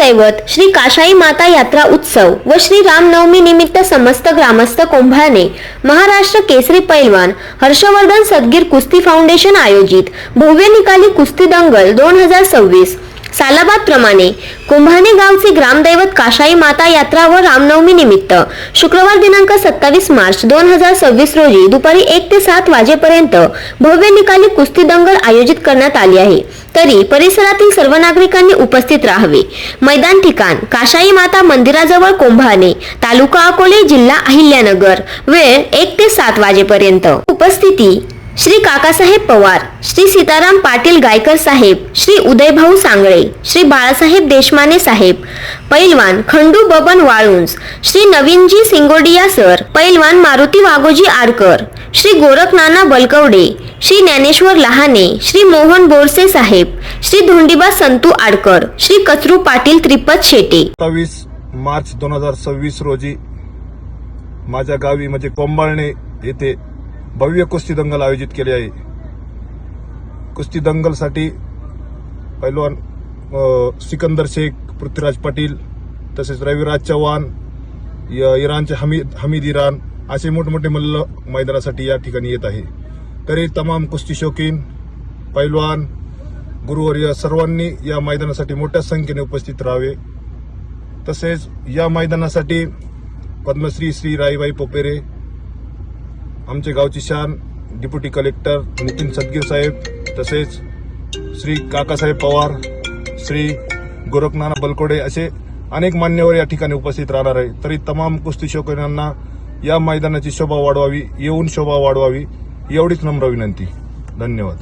ग्रामदैवत श्री काशाई माता यात्रा उत्सव व श्री रामनवमी निमित्त समस्त ग्रामस्थ कुंभारने महाराष्ट्र केसरी पैलवान हर्षवर्धन सदगीर कुस्ती फाउंडेशन आयोजित भव्य निकाली कुस्ती दंगल 2026 सालाबाद प्रमाणे कुंभारणे गावचे ग्रामदैवत काशाई माता यात्रा व रामनवमी निमित्त शुक्रवार दिनांक 27 मार्च 2026 रोजी दुपारी 1 ते 7 वाजेपर्यंत भव्य निकाली कुस्ती दंगल आयोजित करण्यात आली आहे। तरी परिसरातील सर्व नागरिकांनी उपस्थित राहावे। मैदान ठिकाण काशाई माता मंदिराजवळ कुंभारणे, तालुका अकोले, जिल्हा अहिल्यानगर। वेळ 1 ते 7 वाजेपर्यंत। उपस्थिती श्री काकासाहेब पवार, श्री सीताराम पाटील गायकर साहेब, श्री उदयभाऊ सांगळे, श्री बाळासाहेब देशमाने साहेब, पैलवान खंडू बबन वाळुंज, श्री नवीनजी सिंगोडिया सर, पैलवान मारुती वाघोजी आडकर, श्री गोरखनाना बलकवडे, श्री ज्ञानेश्वर लहाने, श्री मोहन बोरसे साहेब, श्री धोंडीबा संतू आडकर, श्री कचरू पाटील त्रिपत शेटे। 27 मार्च 2026 रोजी माझ्या गावी म्हणजे कुंभारणे येथे भव्य कुस्ती दंगल आयोजित केले आहे। कुस्ती दंगलसाठी पैलवान सिकंदर शेख, पृथ्वीराज पाटील तसेच रविराज चव्हाण, इराणचे हमीद इराण असे मोठमोठे मल्ल मैदानासाठी या ठिकाणी येत आहे। तरी तमाम कुस्ती शौकीन पैलवान गुरुवर्य सर्वांनी या मैदानासाठी मोठ्या संख्येने उपस्थित राहावे। तसेच या मैदानासाठी पद्मश्री श्री राईबाई पोपेरे, आमचे गावची शान डेप्युटी कलेक्टर नितीन सदगीर साहेब, तसेच श्री काकासाहेब पवार, श्री गोरखनाना बलकोडे असे अनेक मान्यवर या ठिकाणी उपस्थित राहणार आहे। तरी तमाम कुस्ती शौकीनांना या मैदानाची शोभा वाढवावी, येऊन शोभा वाढवावी एवढीच नम्र विनंती। धन्यवाद।